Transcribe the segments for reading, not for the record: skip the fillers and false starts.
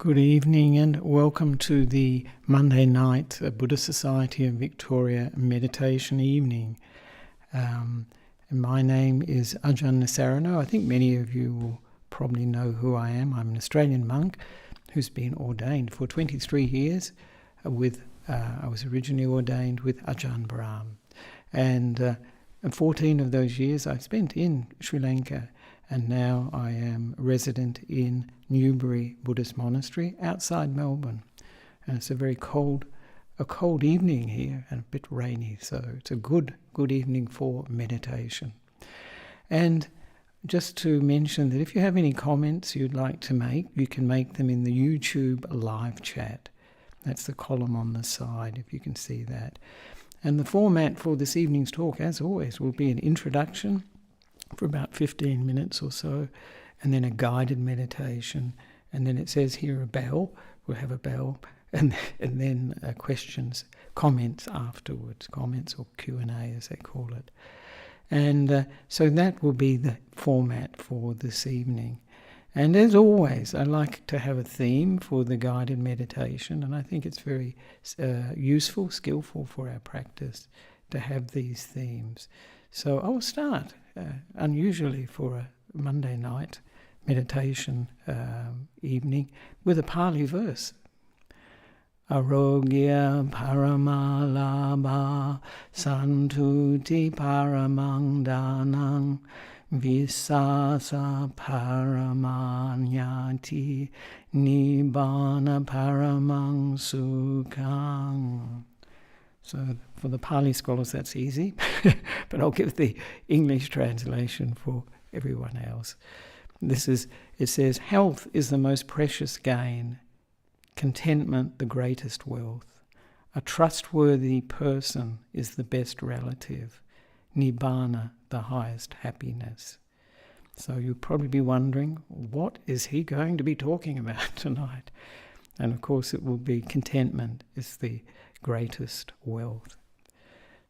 Good evening and welcome to the Monday night Buddhist Society of Victoria meditation evening. My name is Ajahn Nissarano. I think many of you will probably know who I am. I'm an Australian monk who's been ordained for 23 years. I was originally ordained with Ajahn Brahm. And 14 of those years I've spent in Sri Lanka. And now I am resident in Newbury Buddhist Monastery outside Melbourne. And it's a very cold evening here and a bit rainy, so it's a good evening for meditation. And just to mention that if you have any comments you'd like to make, you can make them in the YouTube live chat. That's the column on the side, if you can see that. And the format for this evening's talk, as always, will be an introduction for about 15 minutes or so, and then a guided meditation, and then it says here a bell. We'll have a bell, and then questions, comments afterwards, comments or Q&A as they call it. And so that will be the format for this evening. And as always, I like to have a theme for the guided meditation, and I think it's very useful, skillful for our practice to have these themes. So I will start, unusually for a Monday night meditation evening, with a Pali verse. Arogya paramalabha santuti paramang danang visasa paramanyati nibbana paramang sukhang. So for the Pali scholars that's easy, but I'll give the English translation for everyone else. It says, health is the most precious gain, contentment the greatest wealth. A trustworthy person is the best relative, nibbana the highest happiness. So you'll probably be wondering, what is he going to be talking about tonight? And of course it will be contentment is the greatest wealth.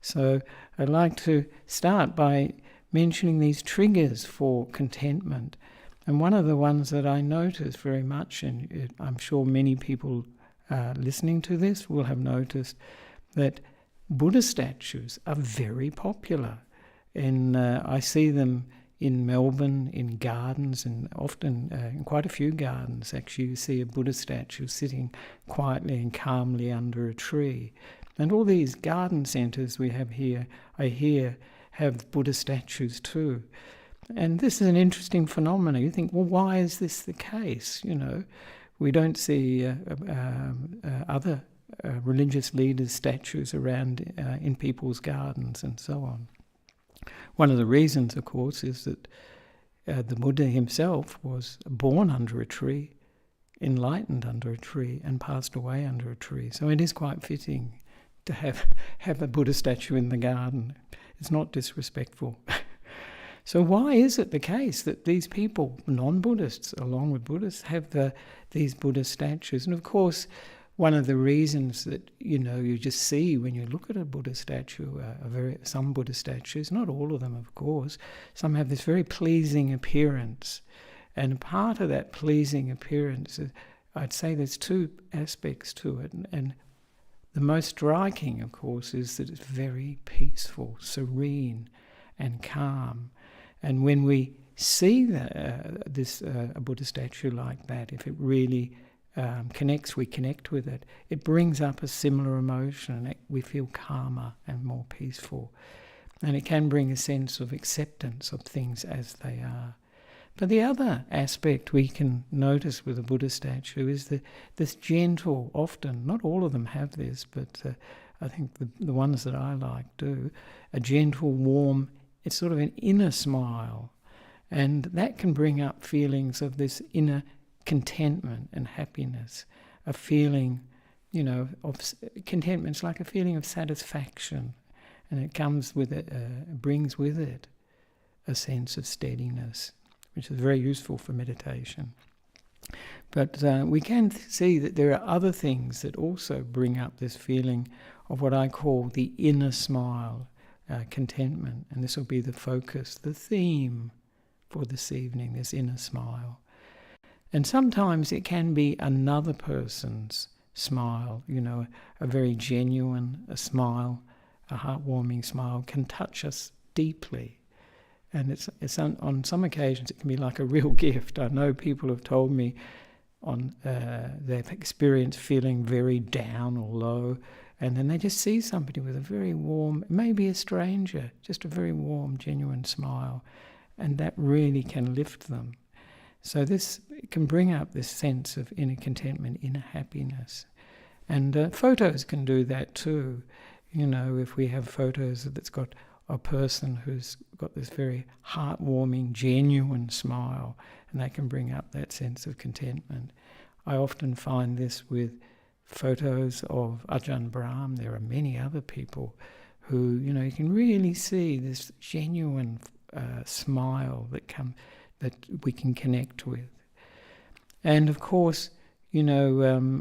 So I'd like to start by mentioning these triggers for contentment. And one of the ones that I notice very much, and I'm sure many people listening to this will have noticed, that Buddha statues are very popular. And I see them in Melbourne, in gardens, and often in quite a few gardens, actually, you see a Buddha statue sitting quietly and calmly under a tree. And all these garden centres we have here, I hear, have Buddha statues too. And this is an interesting phenomenon. You think, well, why is this the case? You know, we don't see other religious leaders' statues around in people's gardens and so on. One of the reasons, of course, is that the Buddha himself was born under a tree, enlightened under a tree, and passed away under a tree. So it is quite fitting to have a Buddha statue in the garden. It's not disrespectful. So why is it the case that these people, non-Buddhists, along with Buddhists, have these Buddha statues? And of course, one of the reasons that, you just see when you look at a Buddha statue, some Buddha statues, not all of them, of course, some have this very pleasing appearance. And part of that pleasing appearance, I'd say there's two aspects to it. And the most striking, of course, is that it's very peaceful, serene, and calm. And when we see a Buddha statue like that, if it really we connect with it, it brings up a similar emotion. We feel calmer and more peaceful. And it can bring a sense of acceptance of things as they are. But the other aspect we can notice with a Buddha statue is this gentle, often, not all of them have this, but I think the ones that I like do, a gentle, warm, it's sort of an inner smile. And that can bring up feelings of this inner contentment and happiness, a feeling, of contentment. It's like a feeling of satisfaction, and it comes with it, brings with it a sense of steadiness, which is very useful for meditation. But we can see that there are other things that also bring up this feeling of what I call the inner smile, contentment, and this will be the focus, the theme for this evening, this inner smile. And sometimes it can be another person's smile, a very genuine smile, a heartwarming smile can touch us deeply. And it's on some occasions it can be like a real gift. I know people have told me on their experience feeling very down or low, and then they just see somebody with a very warm, maybe a stranger, just a very warm, genuine smile, and that really can lift them. So this can bring up this sense of inner contentment, inner happiness. And photos can do that too. If we have photos that's got a person who's got this very heartwarming, genuine smile, and that can bring up that sense of contentment. I often find this with photos of Ajahn Brahm. There are many other people who, you can really see this genuine smile that we can connect with. And of course, another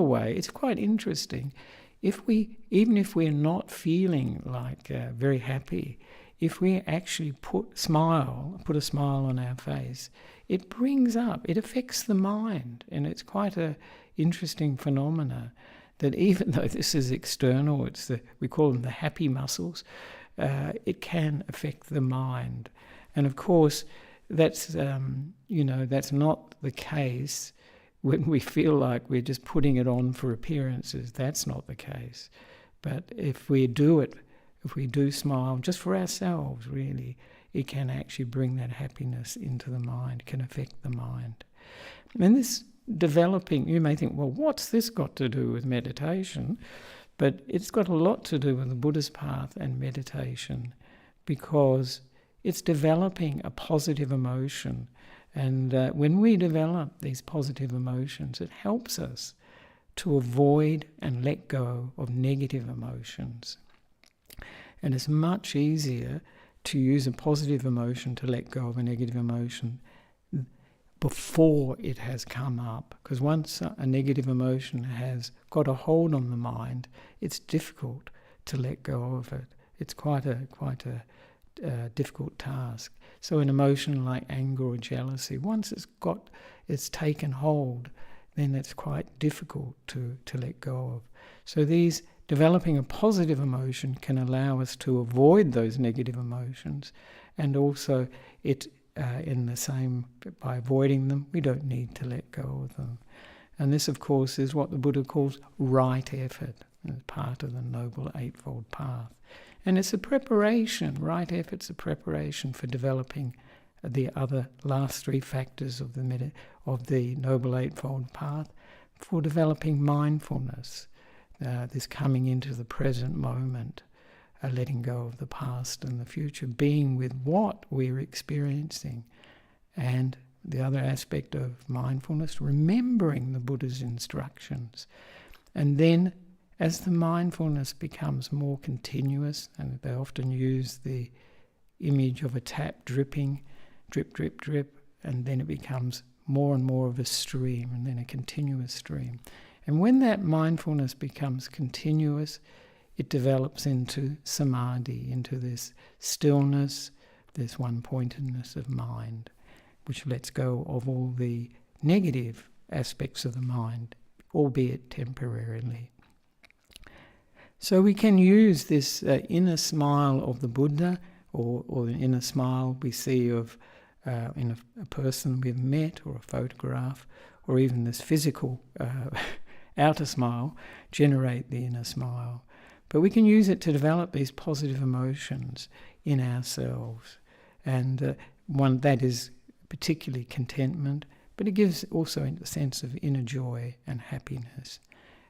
way, it's quite interesting, even if we're not feeling like very happy, if we actually put a smile on our face, it affects the mind. And it's quite a interesting phenomena that even though this is external, we call them the happy muscles, it can affect the mind. And of course, that's not the case when we feel like we're just putting it on for appearances. That's not the case. But if we do smile just for ourselves, really, it can actually bring that happiness into the mind, can affect the mind. And this developing, you may think, well, what's this got to do with meditation? But it's got a lot to do with the Buddhist path and meditation, because it's developing a positive emotion. And when we develop these positive emotions, it helps us to avoid and let go of negative emotions. And it's much easier to use a positive emotion to let go of a negative emotion before it has come up. Because once a negative emotion has got a hold on the mind, it's difficult to let go of it. It's quite a difficult task. So an emotion like anger or jealousy, once it's taken hold, then it's quite difficult to let go of. So developing a positive emotion can allow us to avoid those negative emotions, and also by avoiding them, we don't need to let go of them. And this, of course, is what the Buddha calls right effort, as part of the Noble Eightfold Path. And it's a preparation, right effort's a preparation for developing the other last three factors of the Noble Eightfold Path, for developing mindfulness, this coming into the present moment, letting go of the past and the future, being with what we're experiencing. And the other aspect of mindfulness, remembering the Buddha's instructions. And then as the mindfulness becomes more continuous, and they often use the image of a tap dripping, drip, drip, drip, and then it becomes more and more of a stream, and then a continuous stream. And when that mindfulness becomes continuous, it develops into samadhi, into this stillness, this one-pointedness of mind, which lets go of all the negative aspects of the mind, albeit temporarily. So we can use this inner smile of the Buddha, or the inner smile we see of in a person we've met, or a photograph, or even this physical outer smile, generate the inner smile. But we can use it to develop these positive emotions in ourselves. And one that is particularly contentment, but it gives also a sense of inner joy and happiness.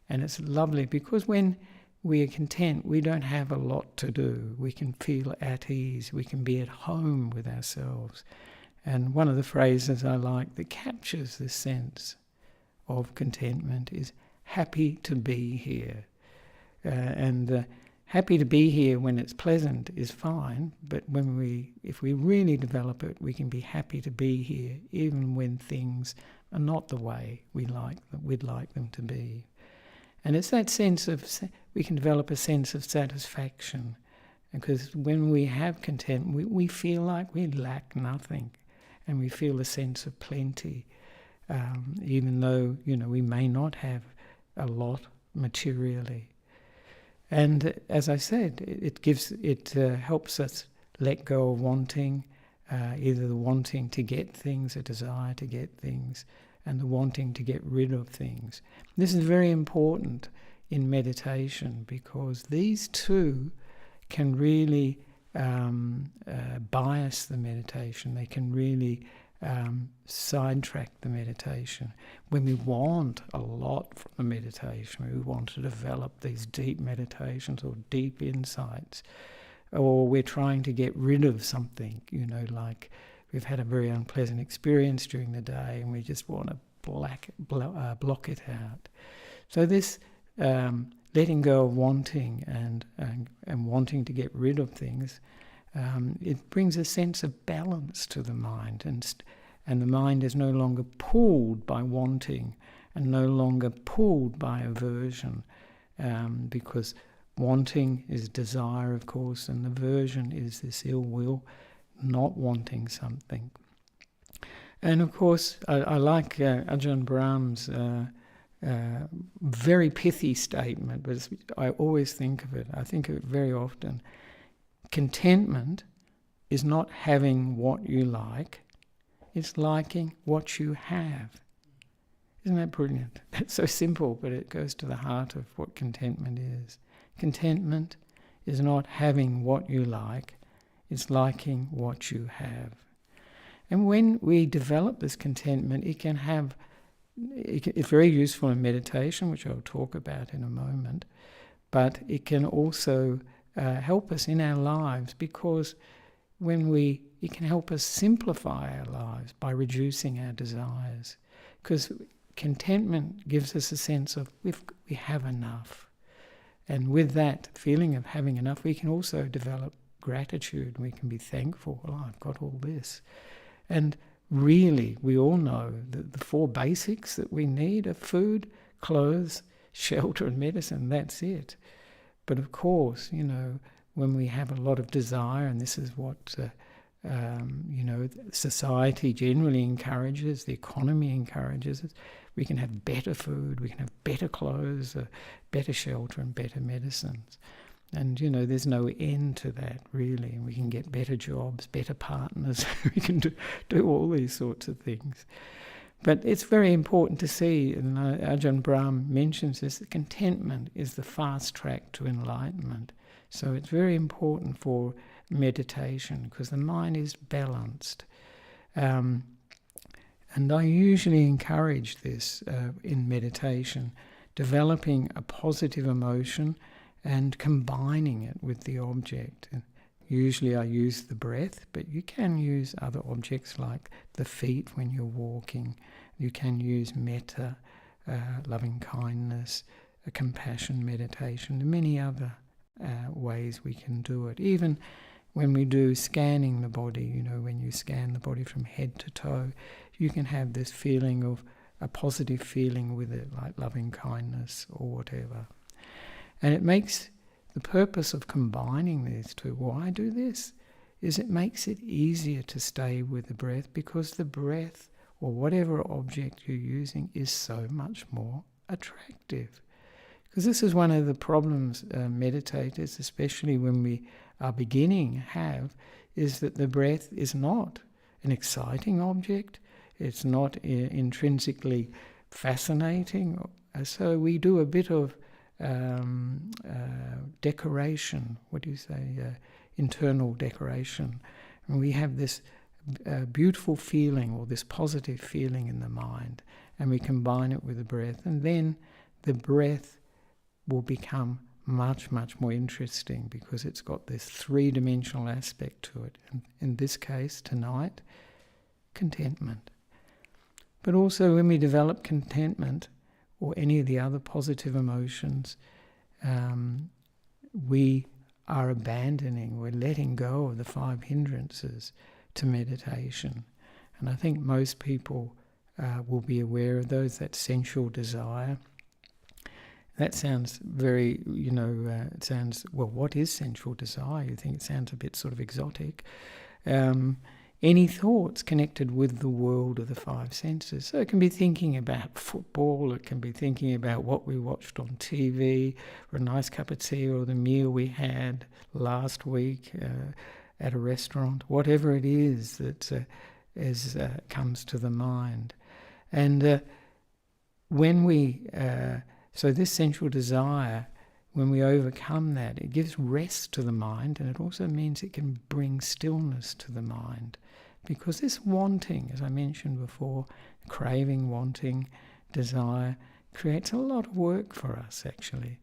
And it's lovely because when we are content, we don't have a lot to do. We can feel at ease. We can be at home with ourselves. And one of the phrases I like that captures this sense of contentment is happy to be here. Happy to be here when it's pleasant is fine, but if we really develop it, we can be happy to be here even when things are not the way we'd like them to be. And it's that sense of, we can develop a sense of satisfaction, because when we have contentment, we feel like we lack nothing, and we feel a sense of plenty. even though, we may not have a lot materially. And as I said, it helps us let go of wanting, either the wanting to get things, a desire to get things, and the wanting to get rid of things. This is very important in meditation, because these two can really bias the meditation. They can really sidetrack the meditation. When we want a lot from the meditation, we want to develop these deep meditations or deep insights, or we're trying to get rid of something, like we've had a very unpleasant experience during the day and we just want to block it out. So this letting go of wanting and wanting to get rid of things, it brings a sense of balance to the mind, and the mind is no longer pulled by wanting and no longer pulled by aversion, because wanting is desire, of course, and aversion is this ill will, not wanting something. And of course, I like Ajahn Brahm's very pithy statement, but I always think of it. I think of it very often. Contentment is not having what you like, it's liking what you have. Isn't that brilliant? It's so simple, but it goes to the heart of what contentment is. Contentment is not having what you like, it's liking what you have. And when we develop this contentment, it's very useful in meditation, which I'll talk about in a moment, but it can also help us in our lives, because it can help us simplify our lives by reducing our desires. Because contentment gives us a sense of we have enough. And with that feeling of having enough, we can also develop gratitude. We can be thankful, I've got all this. And really, we all know that the four basics that we need are food, clothes, shelter and medicine. That's it. But of course, when we have a lot of desire, and this is what society generally encourages, the economy encourages it, we can have better food, we can have better clothes, better shelter and better medicines. And, there's no end to that, really. We can get better jobs, better partners. We can do all these sorts of things. But it's very important to see, and Ajahn Brahm mentions this, that contentment is the fast track to enlightenment. So it's very important for meditation, because the mind is balanced. And I usually encourage this in meditation, developing a positive emotion and combining it with the object. And usually I use the breath, but you can use other objects like the feet when you're walking. You can use metta, loving kindness, a compassion meditation, and many other ways we can do it. Even when we do scanning the body, when you scan the body from head to toe, you can have this feeling of a positive feeling with it, like loving kindness or whatever. And it makes the purpose of combining these two, why do this, is it makes it easier to stay with the breath, because the breath or whatever object you're using is so much more attractive. Because this is one of the problems meditators, especially when we are beginning, have, is that the breath is not an exciting object, it's not intrinsically fascinating. So we do a bit of decoration, internal decoration. And we have this beautiful feeling, or this positive feeling in the mind, and we combine it with the breath, and then the breath will become much, much more interesting, because it's got this three-dimensional aspect to it. And in this case, tonight, contentment. But also when we develop contentment, or any of the other positive emotions, we are we're letting go of the 5 hindrances to meditation. And I think most people will be aware of those, that sensual desire. That sounds very, what is sensual desire? You think it sounds a bit sort of exotic. any thoughts connected with the world of the five senses. So it can be thinking about football, it can be thinking about what we watched on TV, or a nice cup of tea, or the meal we had last week at a restaurant, whatever it is that comes to the mind. And when we, so this sensual desire, when we overcome that, it gives rest to the mind, and it also means it can bring stillness to the mind. Because this wanting, as I mentioned before, craving, wanting, desire, creates a lot of work for us actually.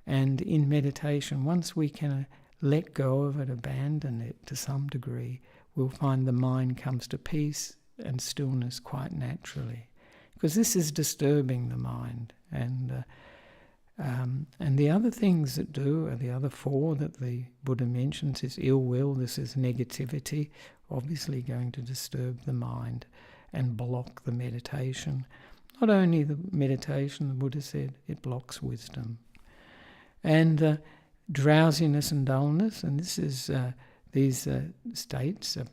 And in meditation, once we can let go of it, abandon it to some degree, we'll find the mind comes to peace and stillness quite naturally. Because this is disturbing the mind. And the other things that do, are the other four that the Buddha mentions, is ill will, this is negativity, obviously going to disturb the mind and block the meditation. Not only the meditation, the Buddha said, it blocks wisdom. And drowsiness and dullness, and this is these states of,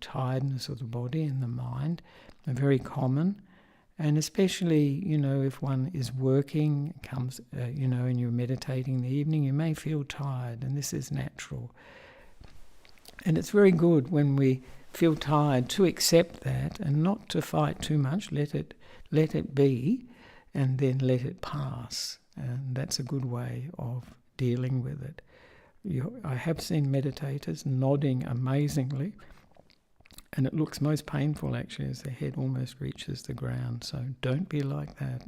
tiredness of the body and the mind are very common. And especially, if one is working, and you're meditating in the evening, you may feel tired, and this is natural. And it's very good when we feel tired to accept that and not to fight too much, let it be, and then let it pass. And that's a good way of dealing with it. I have seen meditators nodding amazingly, and it looks most painful actually as the head almost reaches the ground. So don't be like that.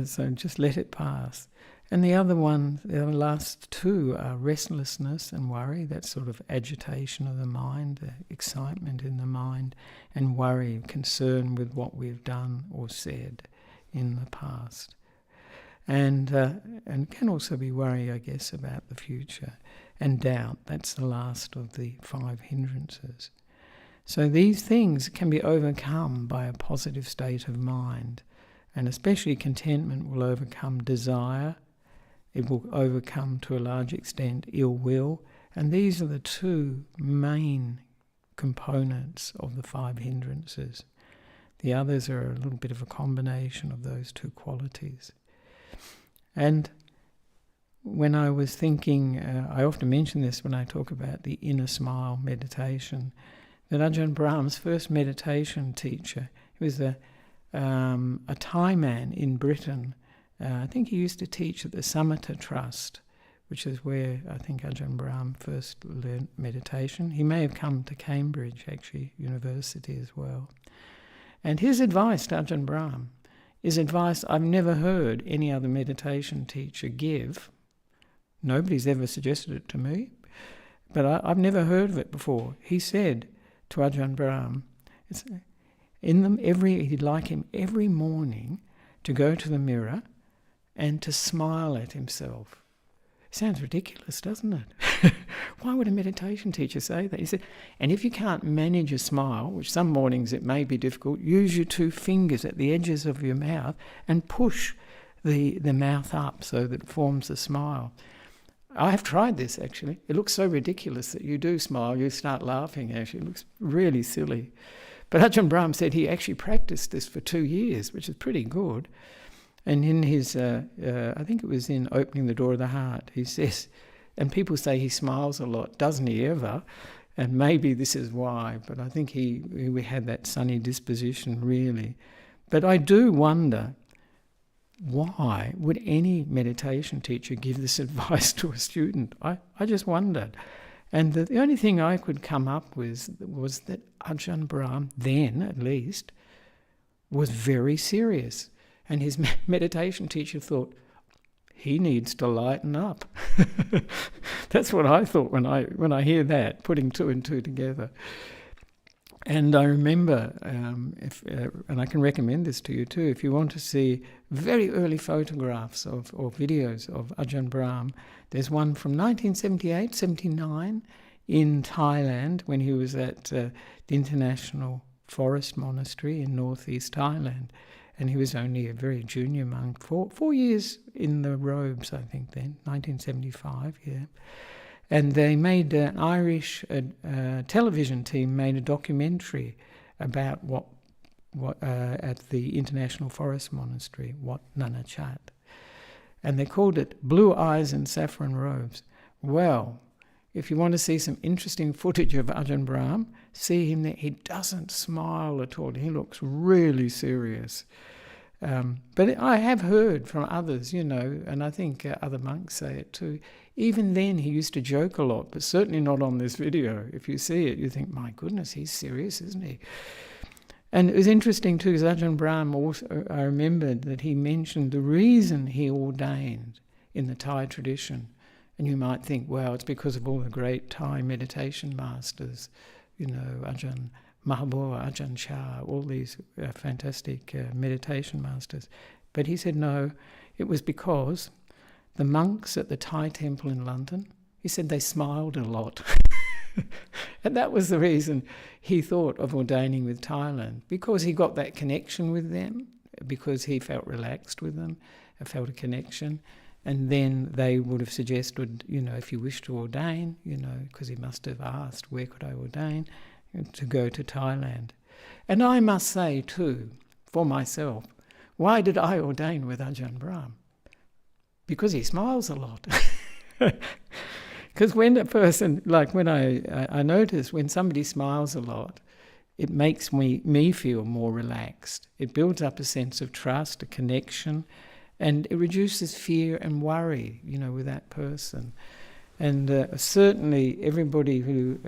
So just let it pass. And the other one, the last two are restlessness and worry, that sort of agitation of the mind, excitement in the mind, and worry, concern with what we've done or said in the past. And can also be worry, I guess, about the future. And doubt, that's the last of the five hindrances. So these things can be overcome by a positive state of mind. And especially contentment will overcome desire. It will overcome, to a large extent, ill will. And these are the two main components of the five hindrances. The others are a little bit of a combination of those two qualities. And when I was thinking, I often mention this when I talk about the inner smile meditation, that Ajahn Brahm's first meditation teacher, he was a Thai man in Britain. I think he used to teach at the Samatha Trust, which is where I think Ajahn Brahm first learned meditation. He may have come to Cambridge, actually, University as well. And his advice to Ajahn Brahm is advice I've never heard any other meditation teacher give. Nobody's ever suggested it to me, but I've never heard of it before. He said to Ajahn Brahm, he'd like him every morning to go to the mirror and to smile at himself. Sounds ridiculous, doesn't it? Why would a meditation teacher say that? He said, and if you can't manage a smile, which some mornings it may be difficult, use your two fingers at the edges of your mouth and push the mouth up so that it forms a smile. I have tried this actually. It looks so ridiculous that you do smile, you start laughing actually. It looks really silly. But Ajahn Brahm said he actually practiced this for 2 years, which is pretty good. And in his, I think it was in Opening the Door of the Heart, he says, and people say he smiles a lot, doesn't he ever? And maybe this is why, but I think we had that sunny disposition really. But I do wonder, why would any meditation teacher give this advice to a student? I just wondered. And the only thing I could come up with was that Ajahn Brahm, then at least, was very serious. And his meditation teacher thought, he needs to lighten up. That's what I thought when I hear that, putting two and two together. And I remember, and I can recommend this to you too, if you want to see very early photographs or videos of Ajahn Brahm, there's one from 1978-79 in Thailand when he was at the International Forest Monastery in northeast Thailand. And he was only a very junior monk, 4 years in the robes, I think then, 1975, yeah. And they made an Irish television team made a documentary about what at the International Forest Monastery, Wat Nanachat. And they called it Blue Eyes and Saffron Robes. Well, if you want to see some interesting footage of Ajahn Brahm, see him there. He doesn't smile at all. He looks really serious. But I have heard from others, and I think other monks say it too. Even then, he used to joke a lot, but certainly not on this video. If you see it, you think, my goodness, he's serious, isn't he? And it was interesting too, because Ajahn Brahm also, I remembered that he mentioned the reason he ordained in the Thai tradition. And you might think, well, it's because of all the great Thai meditation masters, Ajahn Mahabua, Ajahn Chah, all these fantastic meditation masters. But he said no, it was because the monks at the Thai temple in London, he said they smiled a lot. And that was the reason he thought of ordaining with Thailand, because he got that connection with them, because he felt relaxed with them, felt a connection. And then they would have suggested, if you wish to ordain, because he must have asked, where could I ordain? To go to Thailand. And I must say too, for myself, why did I ordain with Ajahn Brahm? Because he smiles a lot. Because when a person, like when I notice when somebody smiles a lot, it makes me feel more relaxed. It builds up a sense of trust, a connection, and it reduces fear and worry, with that person. And certainly everybody who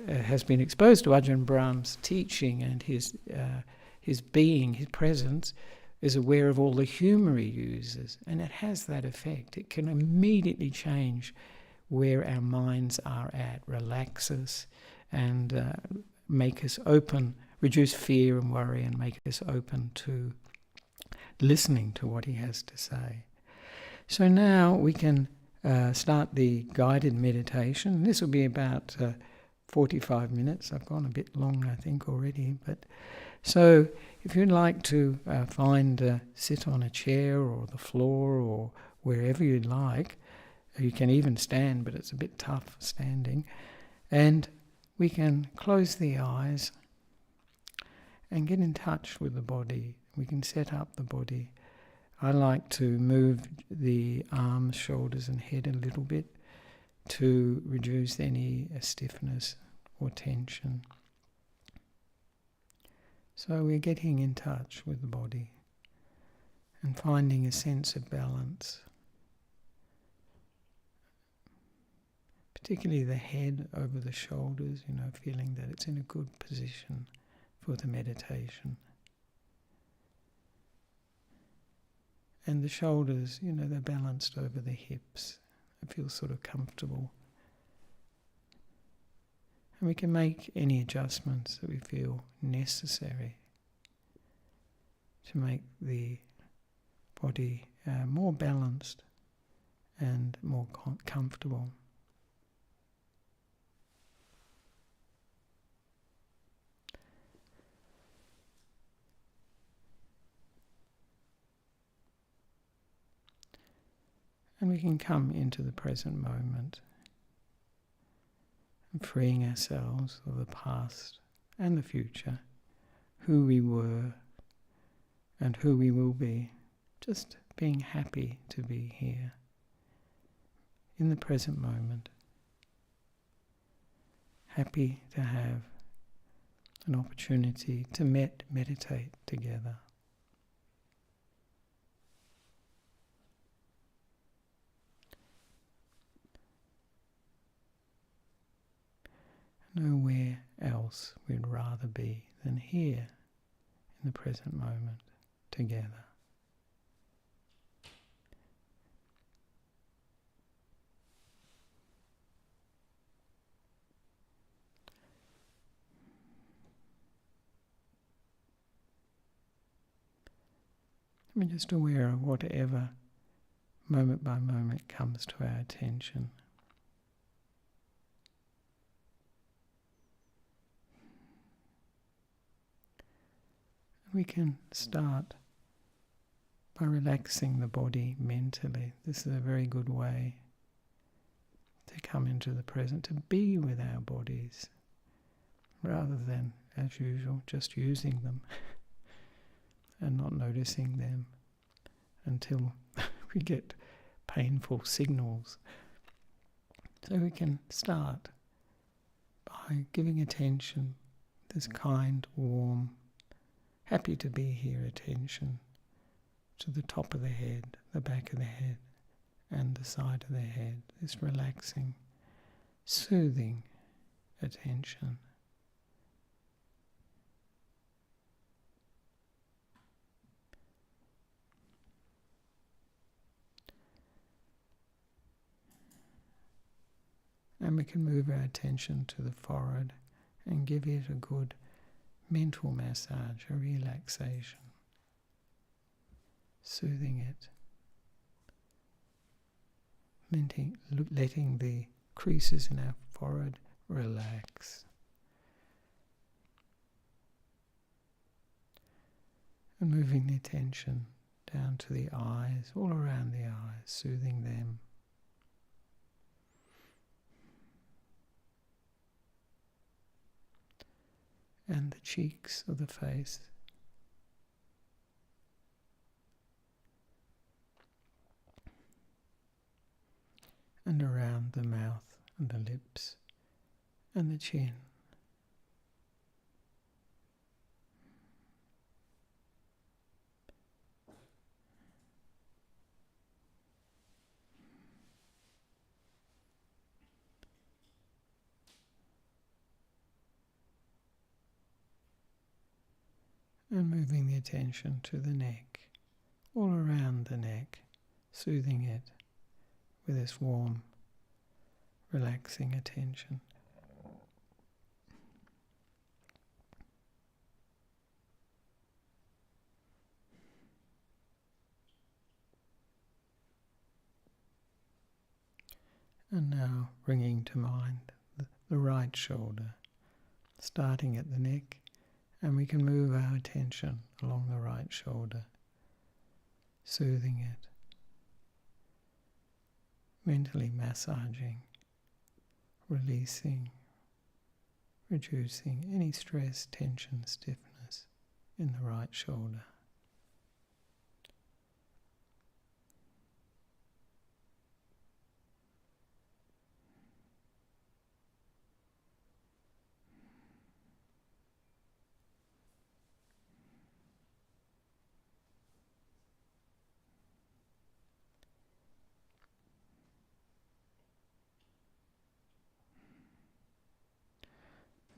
has been exposed to Ajahn Brahm's teaching and his being, his presence, is aware of all the humour he uses. And it has that effect. It can immediately change where our minds are at, relax us and make us open, reduce fear and worry and make us open to listening to what he has to say. So now we can start the guided meditation. This will be about 45 minutes. I've gone a bit long, I think, already. But so if you'd like to sit on a chair or the floor or wherever you'd like, you can even stand, but it's a bit tough standing. And we can close the eyes and get in touch with the body. We can set up the body. I like to move the arms, shoulders and head a little bit to reduce any stiffness or tension. So we're getting in touch with the body and finding a sense of balance. Particularly the head over the shoulders, feeling that it's in a good position for the meditation. And the shoulders, they're balanced over the hips. It feels sort of comfortable. And we can make any adjustments that we feel necessary to make the body more balanced and more comfortable. And we can come into the present moment, and freeing ourselves of the past and the future, who we were and who we will be, just being happy to be here in the present moment, happy to have an opportunity to meditate together. Nowhere else we'd rather be than here in the present moment together. We're just aware of whatever moment by moment comes to our attention. We can start by relaxing the body mentally. This is a very good way to come into the present, to be with our bodies, rather than, as usual, just using them and not noticing them until we get painful signals. So we can start by giving attention, this kind, warm, happy to be here attention to the top of the head, the back of the head, and the side of the head, this relaxing, soothing attention. And we can move our attention to the forehead and give it a good mental massage, a relaxation, soothing it, letting the creases in our forehead relax. And moving the attention down to the eyes, all around the eyes, soothing them. And the cheeks of the face. And around the mouth and the lips and the chin. And moving the attention to the neck, all around the neck, soothing it with this warm, relaxing attention. And now bringing to mind the right shoulder, starting at the neck, and we can move our attention along the right shoulder, soothing it, mentally massaging, releasing, reducing any stress, tension, stiffness in the right shoulder.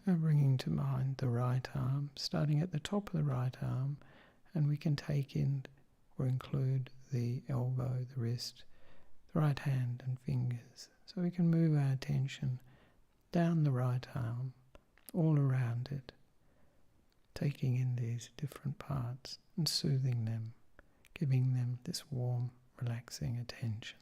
Now bringing to mind the right arm, starting at the top of the right arm, and we can take in or include the elbow, the wrist, the right hand and fingers. So we can move our attention down the right arm, all around it, taking in these different parts and soothing them, giving them this warm, relaxing attention.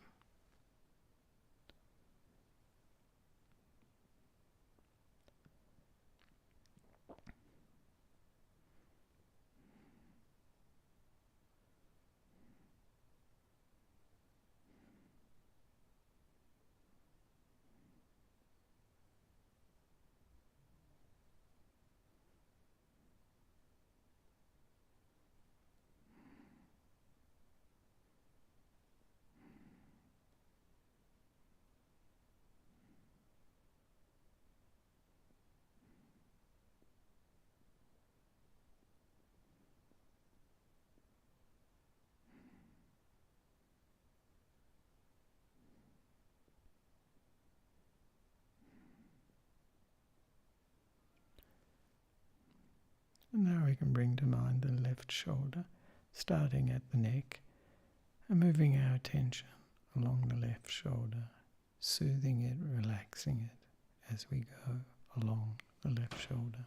And now we can bring to mind the left shoulder, starting at the neck and moving our attention along the left shoulder, soothing it, relaxing it as we go along the left shoulder.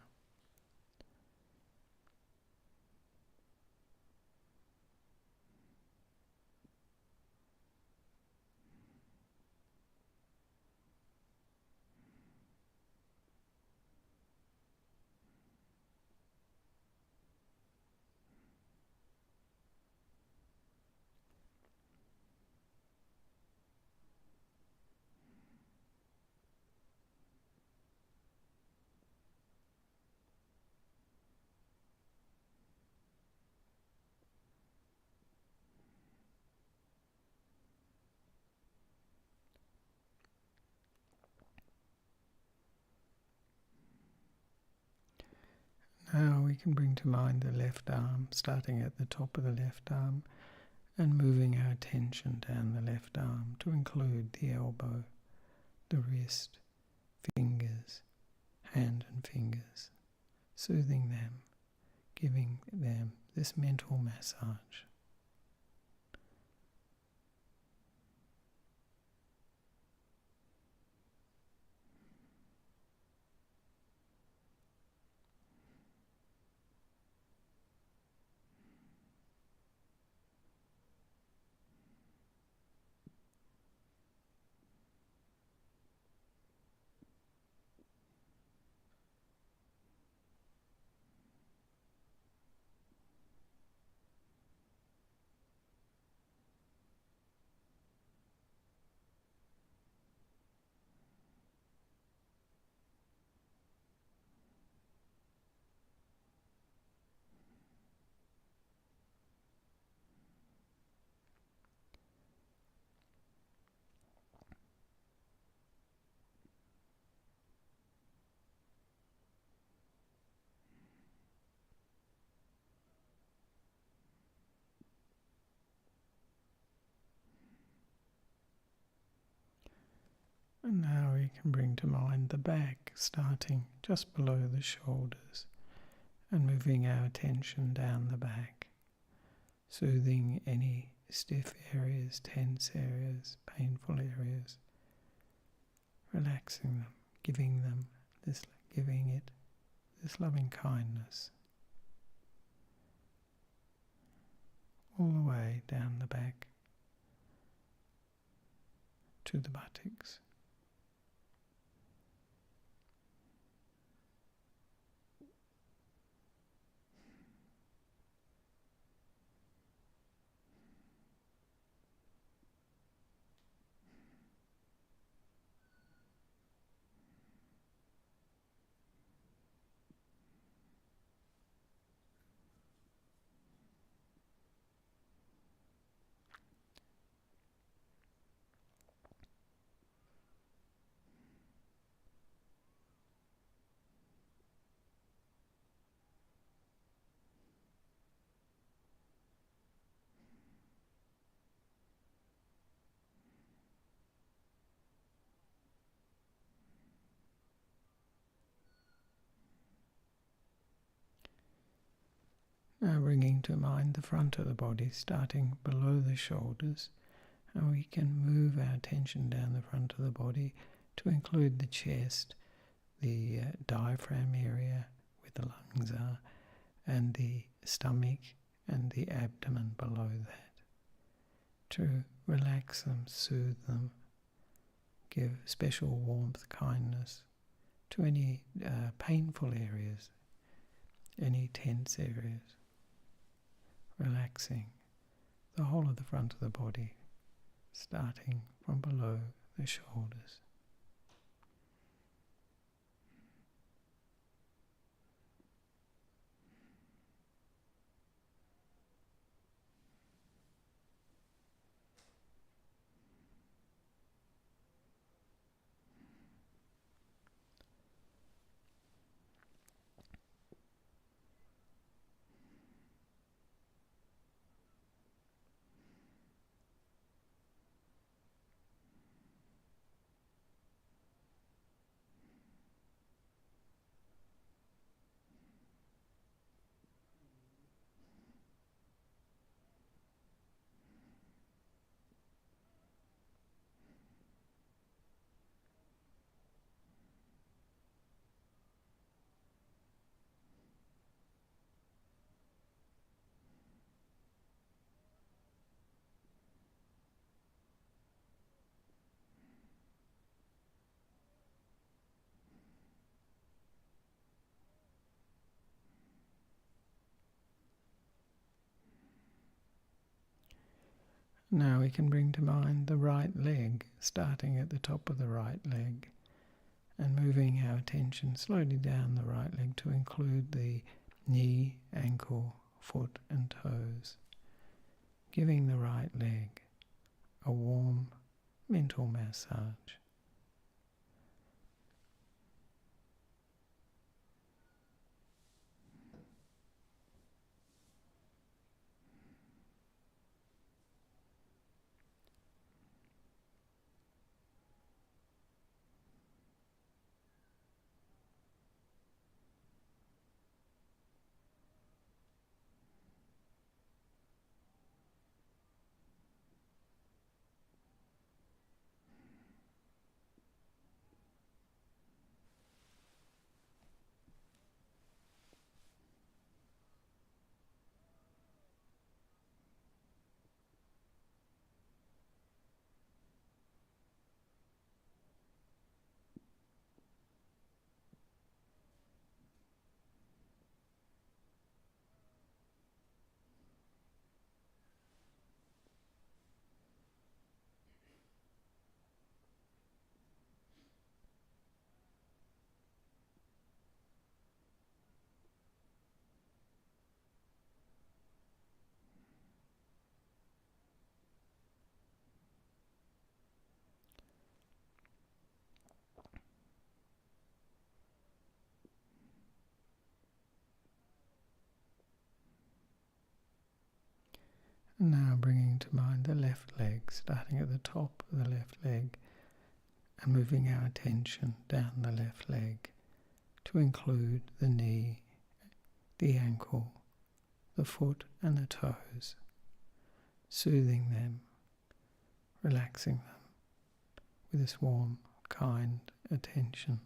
Now we can bring to mind the left arm, starting at the top of the left arm and moving our attention down the left arm to include the elbow, the wrist, fingers, hand and fingers, soothing them, giving them this mental massage. And now we can bring to mind the back, starting just below the shoulders and moving our attention down the back, soothing any stiff areas, tense areas, painful areas, relaxing them, giving it this loving kindness all the way down the back to the buttocks. Now bringing to mind the front of the body, starting below the shoulders, and we can move our attention down the front of the body to include the chest, the diaphragm area where the lungs are, and the stomach and the abdomen below that, to relax them, soothe them, give special warmth, kindness to any painful areas, any tense areas, relaxing the whole of the front of the body, starting from below the shoulders. Now we can bring to mind the right leg, starting at the top of the right leg and moving our attention slowly down the right leg to include the knee, ankle, foot and toes, giving the right leg a warm mental massage. And now bringing to mind the left leg, starting at the top of the left leg and moving our attention down the left leg to include the knee, the ankle, the foot and the toes, soothing them, relaxing them with this warm, kind attention.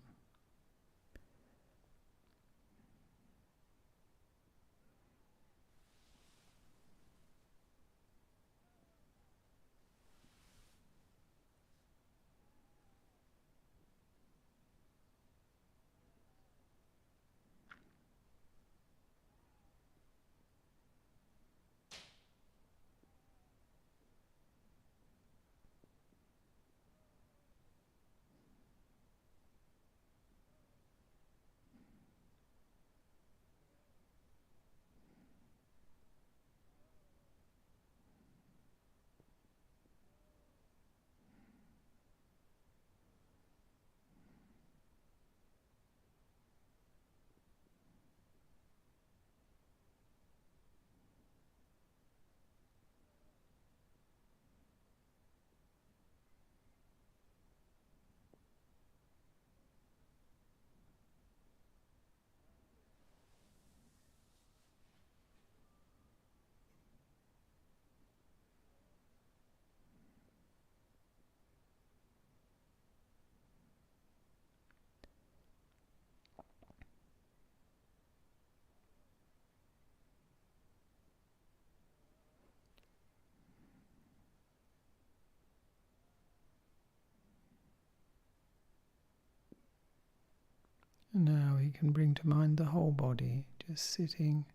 And now we can bring to mind the whole body, just sitting,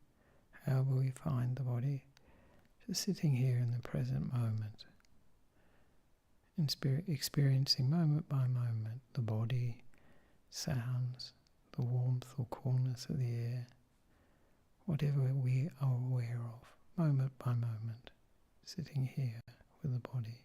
however we find the body, just sitting here in the present moment, in spirit, experiencing moment by moment the body, sounds, the warmth or coolness of the air, whatever we are aware of, moment by moment, sitting here with the body.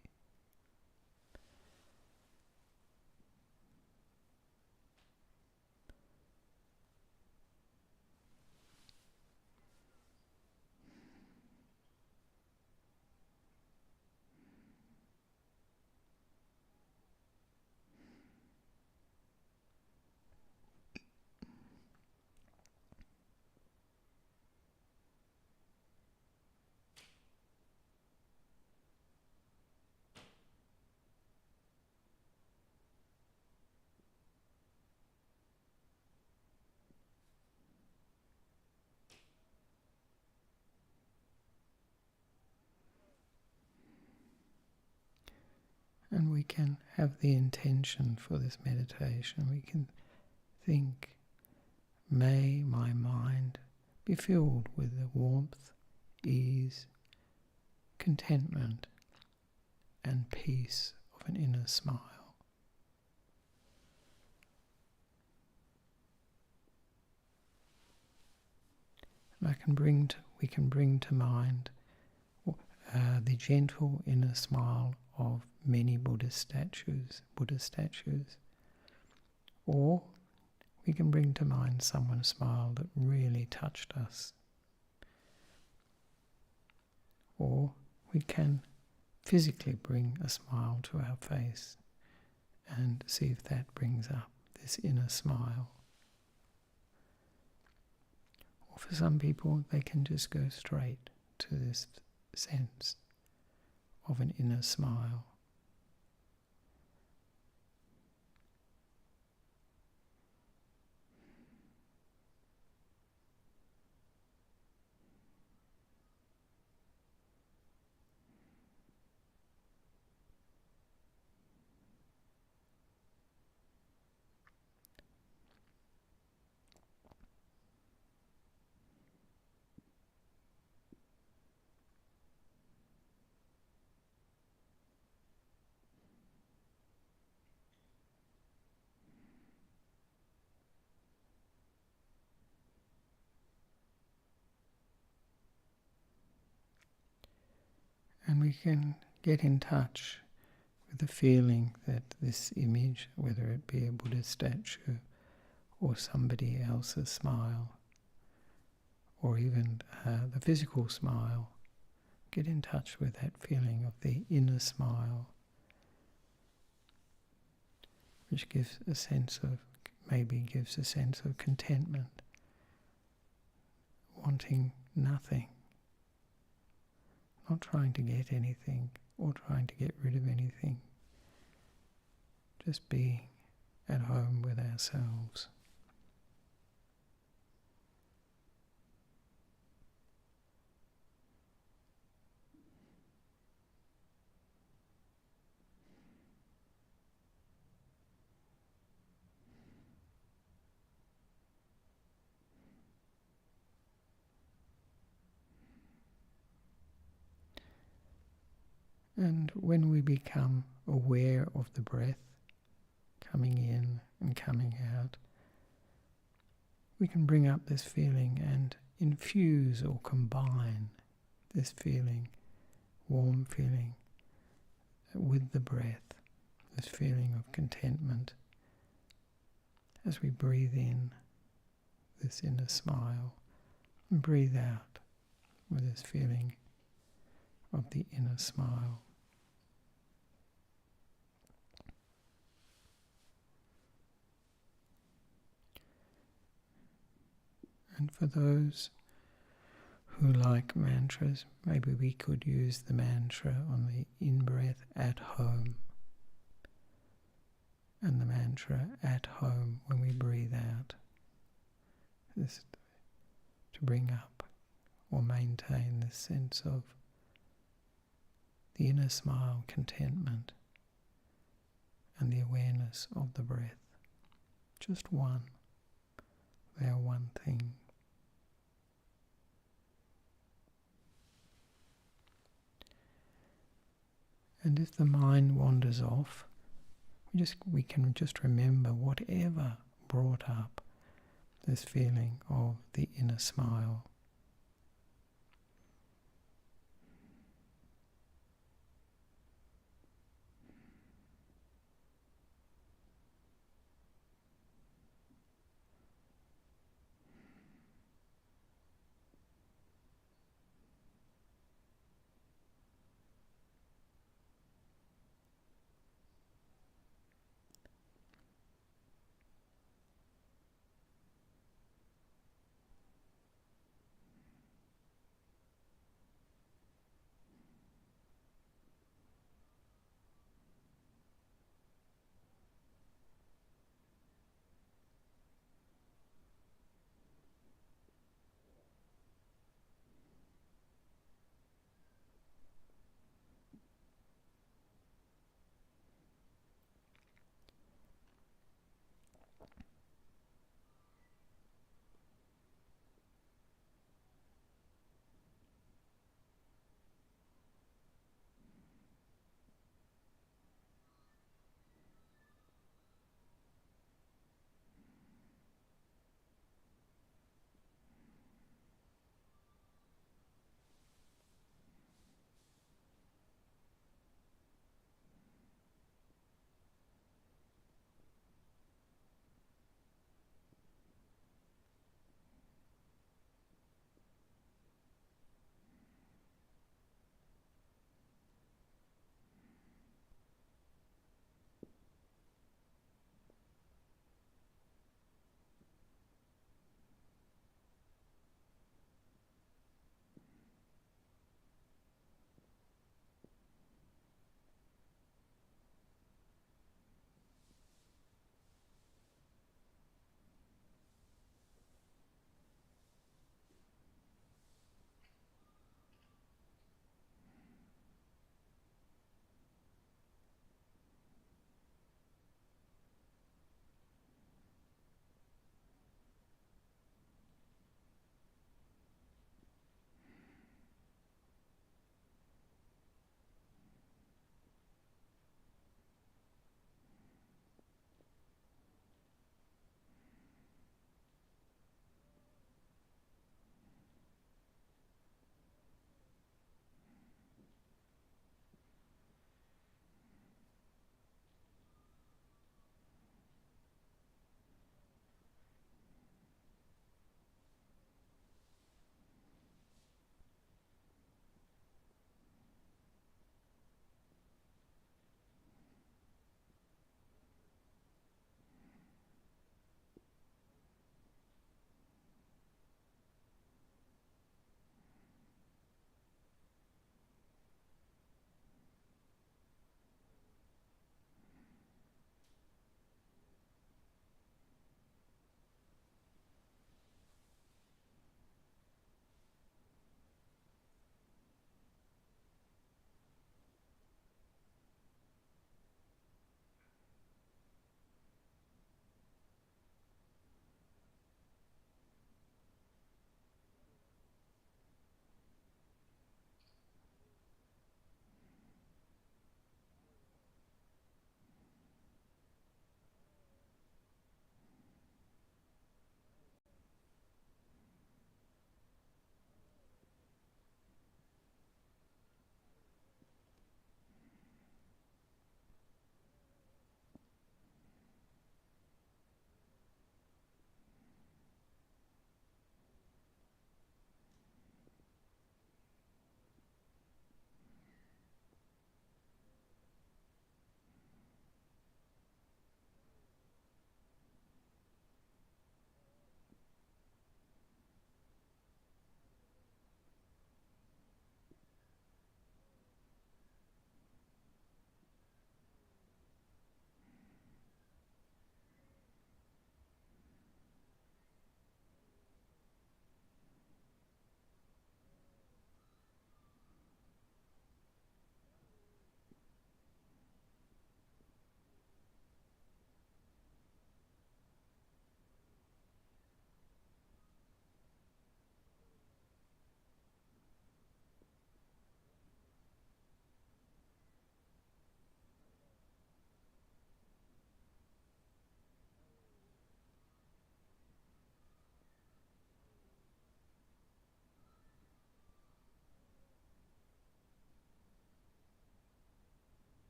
And we can have the intention for this meditation. We can think, may my mind be filled with the warmth, ease, contentment, and peace of an inner smile. And we can bring to mind the gentle inner smile of many Buddhist statues, or we can bring to mind someone's smile that really touched us, or we can physically bring a smile to our face and see if that brings up this inner smile. Or for some people, they can just go straight to this sense of an inner smile. And we can get in touch with the feeling that this image, whether it be a Buddha statue or somebody else's smile, or even the physical smile, get in touch with that feeling of the inner smile, which gives a sense of contentment, wanting nothing, not trying to get anything or trying to get rid of anything, just being at home with ourselves. And when we become aware of the breath coming in and coming out, we can bring up this feeling and infuse or combine this feeling, warm feeling, with the breath, this feeling of contentment, as we breathe in this inner smile and breathe out with this feeling of the inner smile. And for those who like mantras, maybe we could use the mantra on the in-breath, at home, and the mantra at home when we breathe out. This to bring up or maintain this sense of the inner smile, contentment, and the awareness of the breath. Just one. They are one thing. And if the mind wanders off, we can just remember whatever brought up this feeling of the inner smile.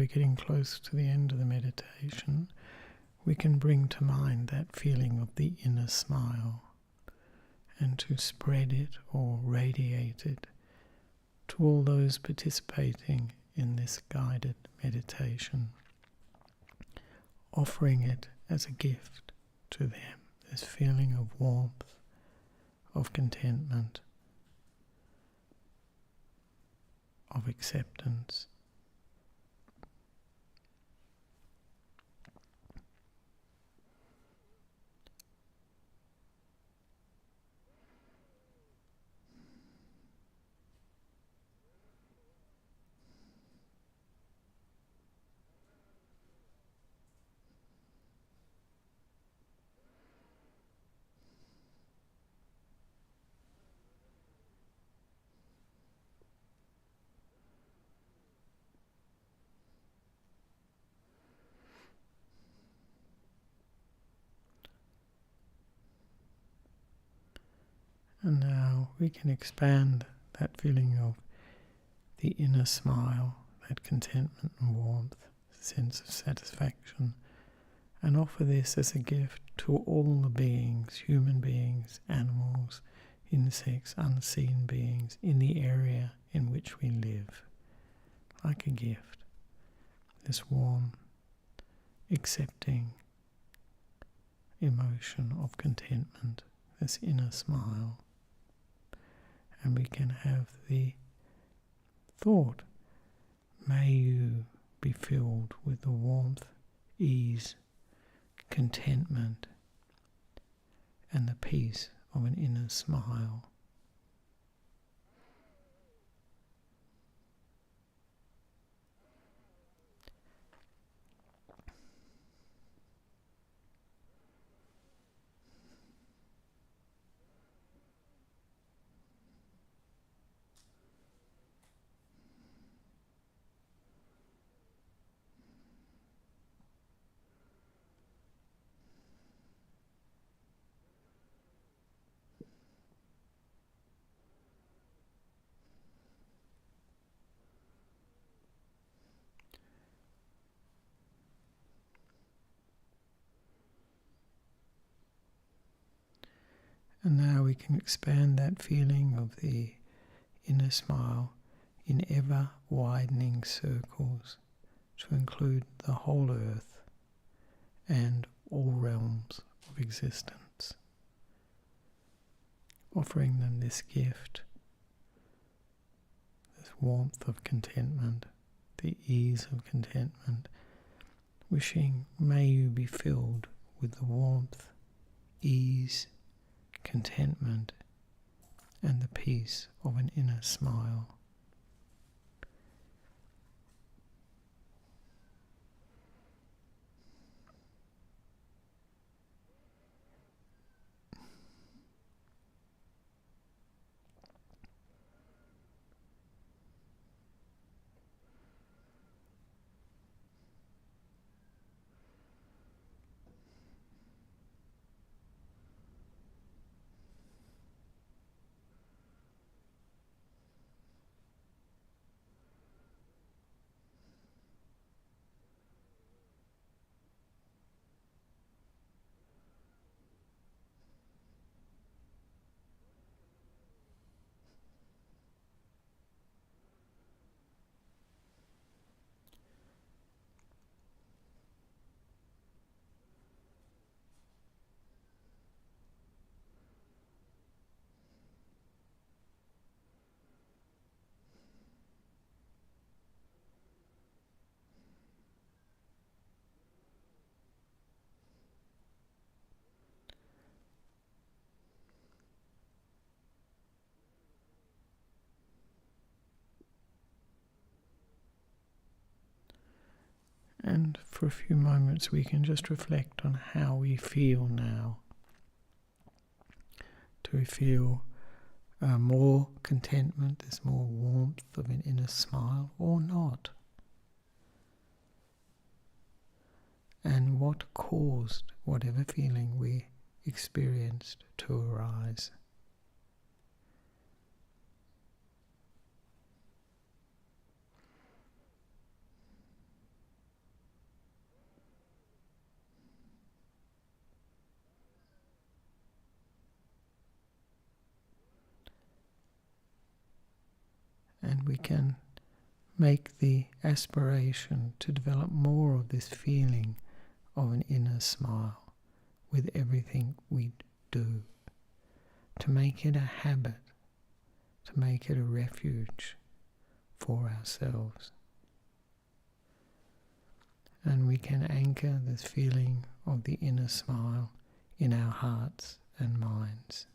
we're getting close to the end of the meditation, we can bring to mind that feeling of the inner smile and to spread it or radiate it to all those participating in this guided meditation, offering it as a gift to them, this feeling of warmth, of contentment, of acceptance. And now we can expand that feeling of the inner smile, that contentment and warmth, sense of satisfaction, and offer this as a gift to all the beings, human beings, animals, insects, unseen beings, in the area in which we live, like a gift. This warm, accepting emotion of contentment, this inner smile. And we can have the thought, may you be filled with the warmth, ease, contentment, and the peace of an inner smile. And now we can expand that feeling of the inner smile in ever widening circles to include the whole earth and all realms of existence, offering them this gift, this warmth of contentment, the ease of contentment, wishing may you be filled with the warmth, ease, contentment, and the peace of an inner smile. And for a few moments we can just reflect on how we feel now. Do we feel more contentment, there's more warmth of an inner smile, or not? And what caused whatever feeling we experienced to arise? And we can make the aspiration to develop more of this feeling of an inner smile with everything we do, to make it a habit, to make it a refuge for ourselves. And we can anchor this feeling of the inner smile in our hearts and minds.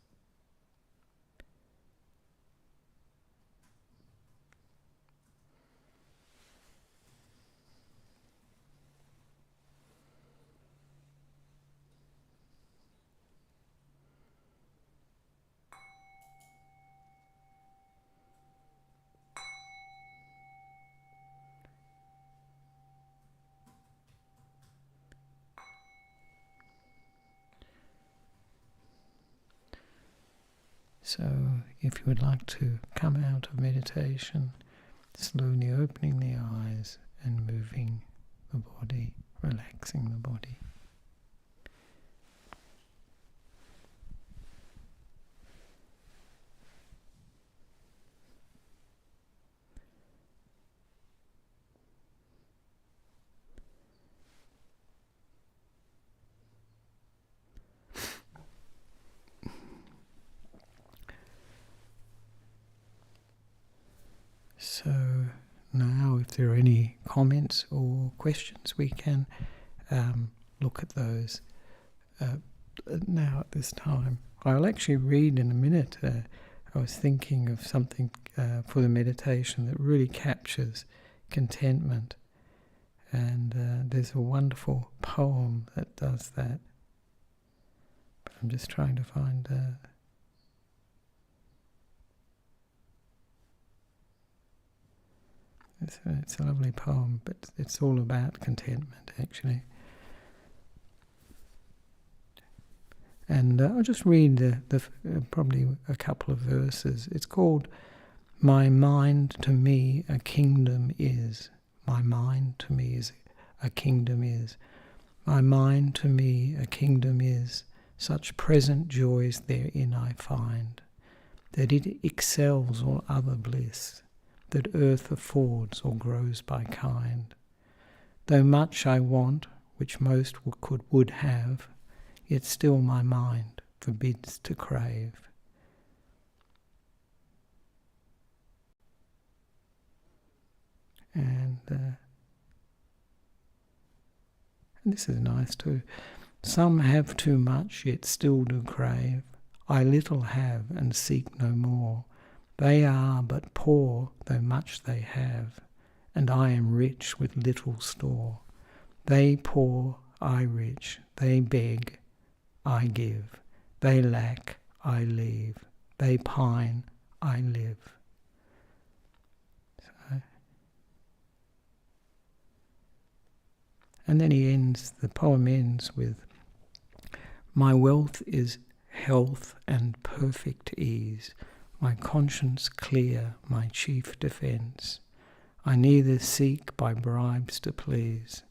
So if you would like to come out of meditation, slowly opening the eyes and moving the body, relaxing the body. So now if there are any comments or questions, we can look at those now at this time. I'll actually read in a minute. I was thinking of something for the meditation that really captures contentment. And there's a wonderful poem that does that. But I'm just trying to find... It's a lovely poem, but it's all about contentment, actually. And I'll just read probably a couple of verses. It's called, "My mind to me a kingdom is. My mind to me is a kingdom is. My mind to me a kingdom is. Such present joys therein I find, that it excels all other bliss that earth affords or grows by kind. Though much I want, which most would have, yet still my mind forbids to crave." And this is nice too. "Some have too much, yet still do crave. I little have, and seek no more. They are but poor, though much they have, and I am rich with little store. They poor, I rich, they beg, I give. They lack, I leave. They pine, I live." So, and then the poem ends with, "My wealth is health and perfect ease. My conscience clear, my chief defence. I neither seek by bribes to please,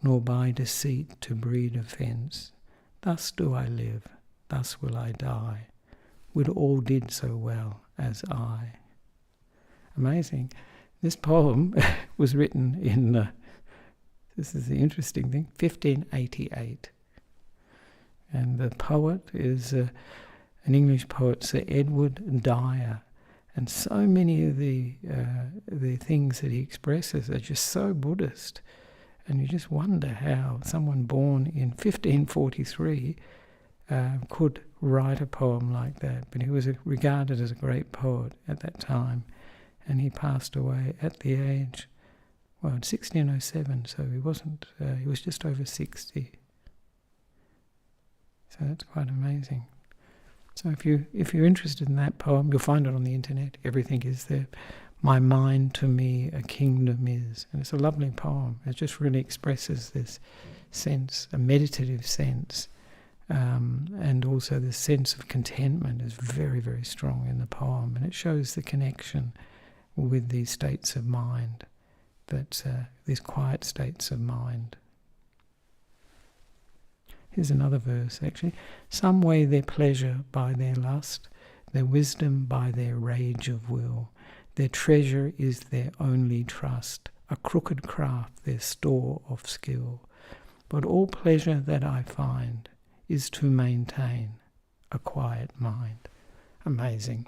nor by deceit to breed offence. Thus do I live, thus will I die. Would all did so well as I." Amazing. This poem was written in, this is the interesting thing, 1588. And the poet is... an English poet, Sir Edward Dyer, and so many of the things that he expresses are just so Buddhist, and you just wonder how someone born in 1543 could write a poem like that. But he was regarded as a great poet at that time, and he passed away at the age, 1607. So he wasn't. He was just over 60. So that's quite amazing. So if you're interested in that poem, you'll find it on the internet. Everything is there. "My mind to me a kingdom is." And it's a lovely poem. It just really expresses this sense, a meditative sense, and also the sense of contentment is very, very strong in the poem. And it shows the connection with these states of mind, these quiet states of mind. Here's another verse, actually. "Some weigh their pleasure by their lust, their wisdom by their rage of will. Their treasure is their only trust, a crooked craft their store of skill. But all pleasure that I find is to maintain a quiet mind. Amazing.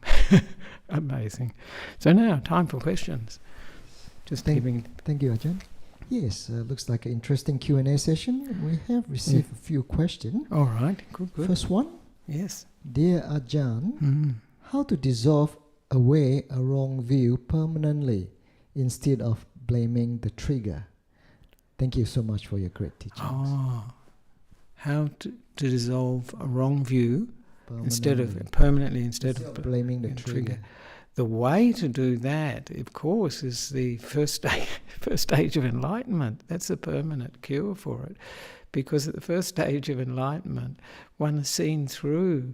Amazing. So now, time for questions. Thank you, Ajahn. Yes, looks like an interesting Q&A session. We have received a few questions. All right, good. First one. Yes. Dear Ajahn, how to dissolve away a wrong view permanently instead of blaming the trigger? Thank you so much for your great teachings. How to dissolve a wrong view permanently instead of blaming the trigger. The way to do that, of course, is the first stage of enlightenment. That's a permanent cure for it. Because at the first stage of enlightenment, one has seen through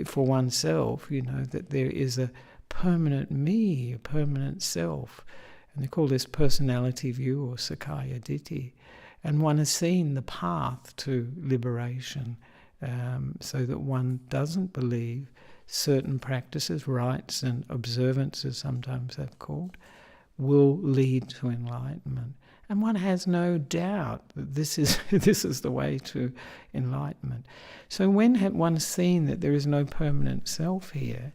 for oneself, that there is a permanent me, a permanent self. And they call this personality view or Sakkaya Ditthi. And one has seen the path to liberation, so that one doesn't believe certain practices, rites and observances sometimes they're called, will lead to enlightenment. And one has no doubt that this is the way to enlightenment. So when one's seen that there is no permanent self here,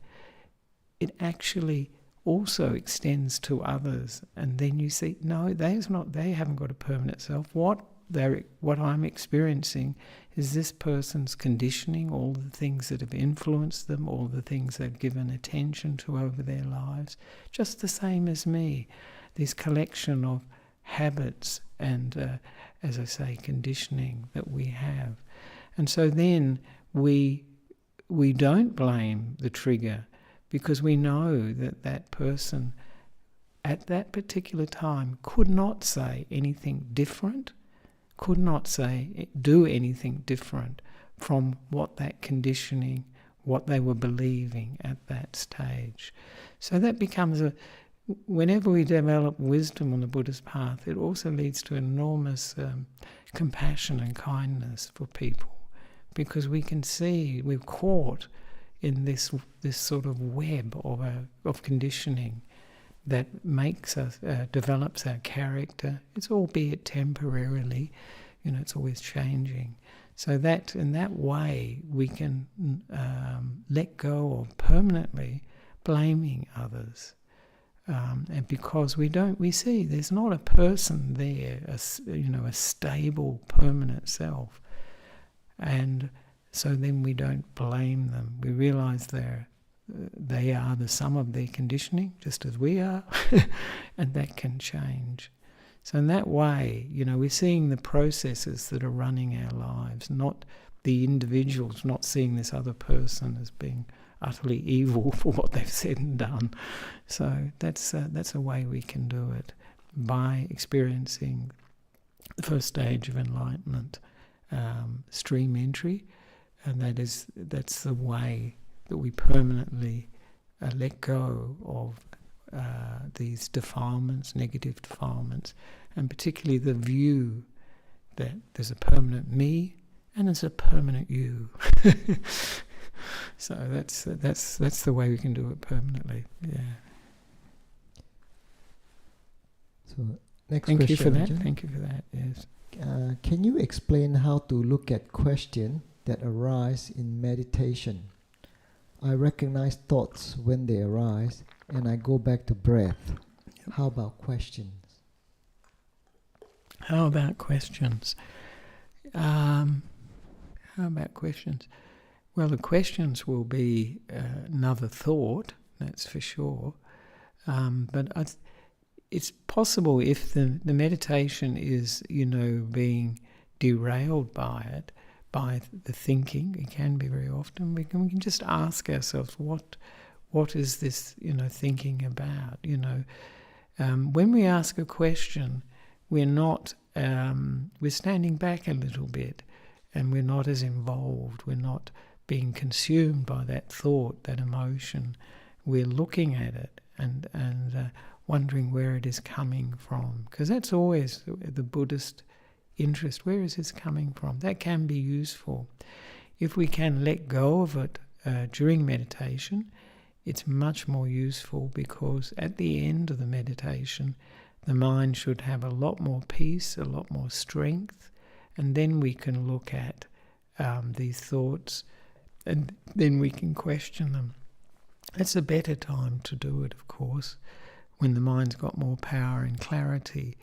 it actually also extends to others. And then you see, no, they haven't got a permanent self. What I'm experiencing is this person's conditioning, all the things that have influenced them, all the things they've given attention to over their lives, just the same as me. This collection of habits and, as I say, conditioning that we have. And so then we don't blame the trigger, because we know that that person at that particular time could not say anything different, could not do anything different from what that conditioning, what they were believing at that stage. So that becomes whenever we develop wisdom on the Buddhist path, it also leads to enormous compassion and kindness for people, because we can see we're caught in this sort of web of conditioning that makes us, develops our character. It's albeit temporarily, it's always changing. So that in that way we can let go of permanently blaming others. And because we see there's not a person there, a stable, permanent self. And so then we don't blame them. We realize they are the sum of their conditioning, just as we are, and that can change. So in that way, we're seeing the processes that are running our lives, not the individuals, not seeing this other person as being utterly evil for what they've said and done. So that's a way we can do it, by experiencing the first stage of enlightenment, stream entry, and that's the way that we permanently let go of these defilements, negative defilements, and particularly the view that there's a permanent me and there's a permanent you. So that's the way we can do it permanently. Yeah. So next Thank question. you for that. Ajahn. Thank you for that. Yes. Can you explain how to look at questions that arise in meditation? I recognize thoughts when they arise, and I go back to breath. Yep. How about questions? How about questions? Well, the questions will be another thought, that's for sure. But it's possible if the meditation is, being derailed by it, by the thinking, it can be very often, we can just ask ourselves, what is this, thinking about? When we ask a question, we're not, we're standing back a little bit, and we're not as involved, we're not being consumed by that thought, that emotion. We're looking at it and wondering where it is coming from, because that's always the Buddhist interest. Where is this coming from? That can be useful. If we can let go of it during meditation, it's much more useful, because at the end of the meditation, the mind should have a lot more peace, a lot more strength, and then we can look at these thoughts, and then we can question them. It's a better time to do it, of course, when the mind's got more power and clarity,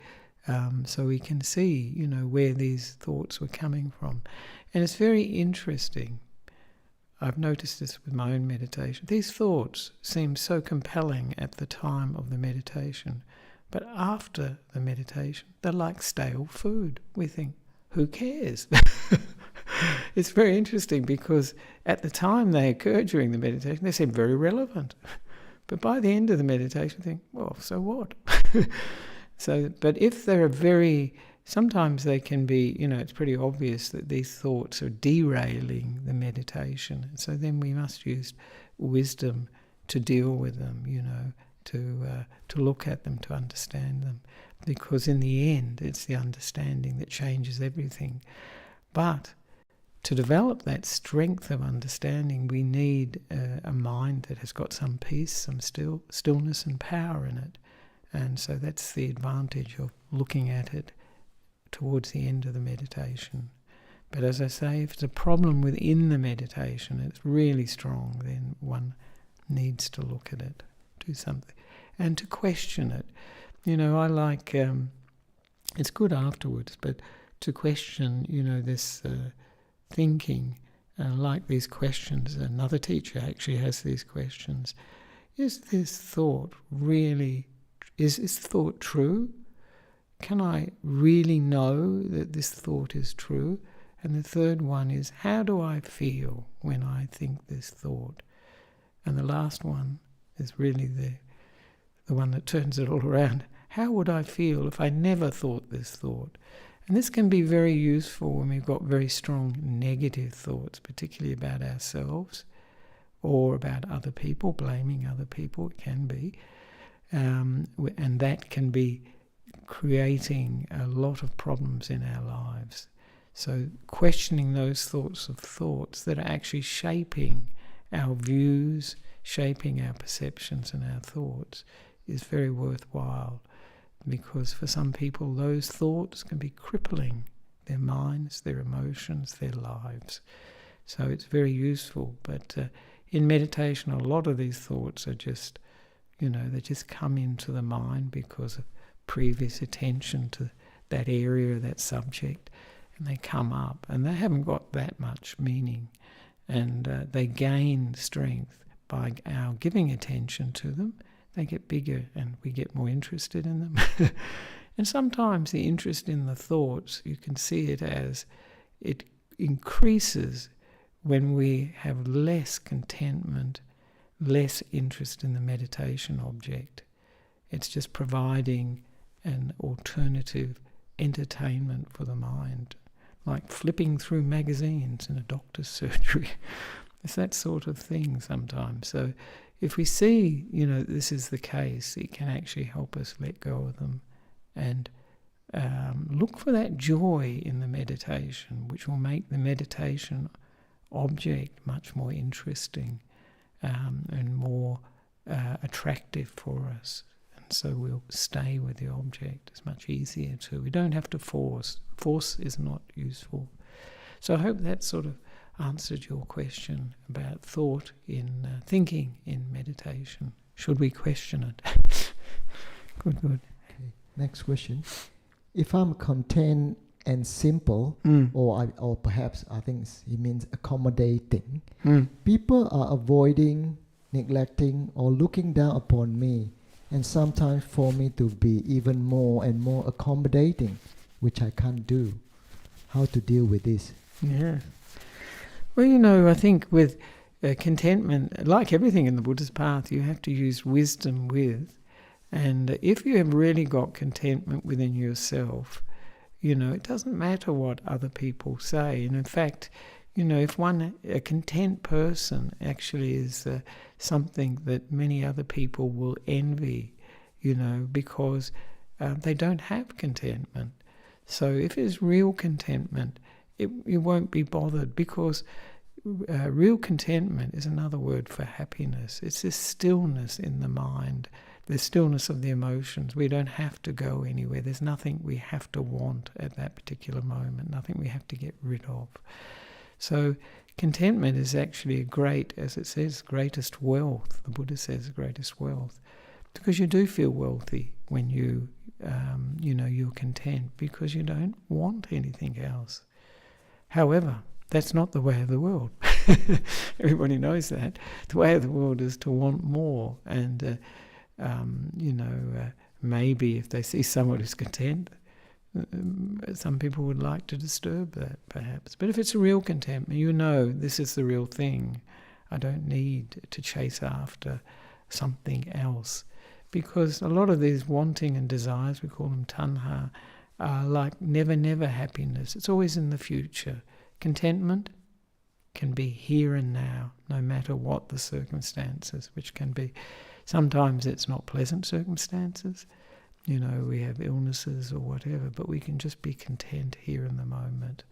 so we can see, where these thoughts were coming from. And it's very interesting. I've noticed this with my own meditation. These thoughts seem so compelling at the time of the meditation, but after the meditation, they're like stale food. We think, who cares? It's very interesting, because at the time they occurred during the meditation, they seem very relevant. But by the end of the meditation, you think, well, so what? But if they're sometimes they can be, it's pretty obvious that these thoughts are derailing the meditation. So then we must use wisdom to deal with them, to look at them, to understand them. Because in the end, it's the understanding that changes everything. But to develop that strength of understanding, we need a mind that has got some peace, some stillness and power in it. And so that's the advantage of looking at it towards the end of the meditation. But as I say, if it's a problem within the meditation, it's really strong, then one needs to look at it, do something, and to question it. I like, it's good afterwards, but to question, this thinking, like these questions. Another teacher actually has these questions. Is this thought true? Can I really know that this thought is true? And the third one is, how do I feel when I think this thought? And the last one is really the one that turns it all around. How would I feel if I never thought this thought? And this can be very useful when we've got very strong negative thoughts, particularly about ourselves or about other people, blaming other people, it can be. And that can be creating a lot of problems in our lives. So questioning those sorts of thoughts that are actually shaping our views, shaping our perceptions and our thoughts is very worthwhile, because for some people those thoughts can be crippling their minds, their emotions, their lives. So it's very useful. But in meditation, a lot of these thoughts are just, they just come into the mind because of previous attention to that area, that subject, and they come up, and they haven't got that much meaning, and they gain strength by our giving attention to them. They get bigger and we get more interested in them. And sometimes the interest in the thoughts, you can see it as it increases when we have less contentment, less interest in the meditation object. It's just providing an alternative entertainment for the mind, like flipping through magazines in a doctor's surgery. It's that sort of thing sometimes. So if we see, this is the case, it can actually help us let go of them and look for that joy in the meditation, which will make the meditation object much more interesting and more attractive for us. And so we'll stay with the object. It's much easier too. We don't have to force. Force is not useful. So I hope that sort of answered your question about thought in thinking in meditation. Should we question it? Good. Okay. Next question. If I'm content and simple, or perhaps I think he means accommodating, people are avoiding, neglecting, or looking down upon me, and sometimes for me to be even more and more accommodating, which I can't do. How to deal with this? Yeah. Well, I think with contentment, like everything in the Buddhist path, you have to use wisdom with. And if you have really got contentment within yourself, it doesn't matter what other people say. And in fact, if a content person actually is something that many other people will envy, because they don't have contentment. So if it's real contentment, you won't be bothered, because real contentment is another word for happiness. It's this stillness in the mind, the stillness of the emotions. We don't have to go anywhere. There's nothing we have to want at that particular moment, nothing we have to get rid of. So contentment is actually a great, as it says, greatest wealth. The Buddha says greatest wealth. Because you do feel wealthy when you're content, because you don't want anything else. However, that's not the way of the world. Everybody knows that. The way of the world is to want more. And, maybe if they see someone who's content, some people would like to disturb that, perhaps. But if it's a real contentment, this is the real thing. I don't need to chase after something else. Because a lot of these wanting and desires, we call them tanha, are like never happiness. It's always in the future. Contentment can be here and now, no matter what the circumstances, which can be, sometimes it's not pleasant circumstances, we have illnesses or whatever, but we can just be content here in the moment.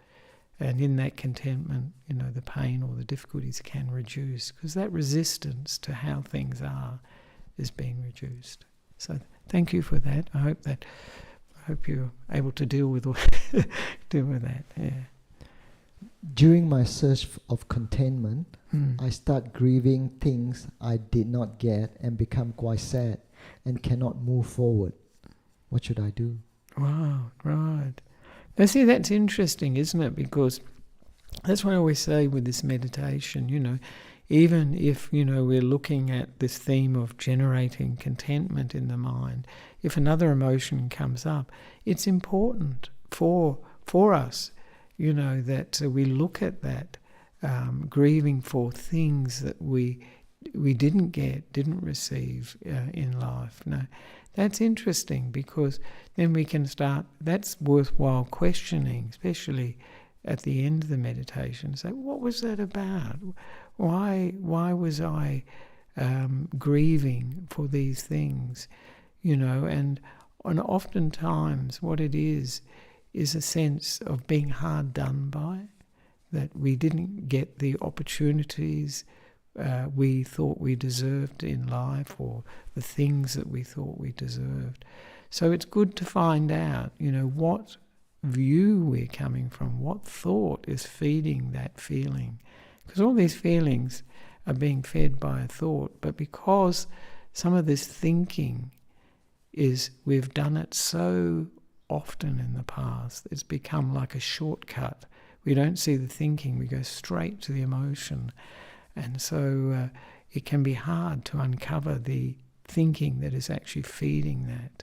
And in that contentment, the pain or the difficulties can reduce, because that resistance to how things are is being reduced. So thank you for that. I hope you're able to deal with that. Yeah. During my search of contentment, I start grieving things I did not get and become quite sad and cannot move forward. What should I do? Wow, right. Now see, that's interesting, isn't it? Because that's what I always say with this meditation, even if, we're looking at this theme of generating contentment in the mind, if another emotion comes up, it's important for us, that we look at that, grieving for things that we didn't get, didn't receive in life. No, that's interesting, because then we can start, that's worthwhile questioning, especially at the end of the meditation. Say, what was that about? Why was I grieving for these things? And oftentimes what it is a sense of being hard done by, that we didn't get the opportunities we thought we deserved in life, or the things that we thought we deserved. So it's good to find out, what view we're coming from, what thought is feeding that feeling. Because all these feelings are being fed by a thought, but because some of this thinking we've done it so often in the past, it's become like a shortcut. We don't see the thinking, we go straight to the emotion. And so it can be hard to uncover the thinking that is actually feeding that.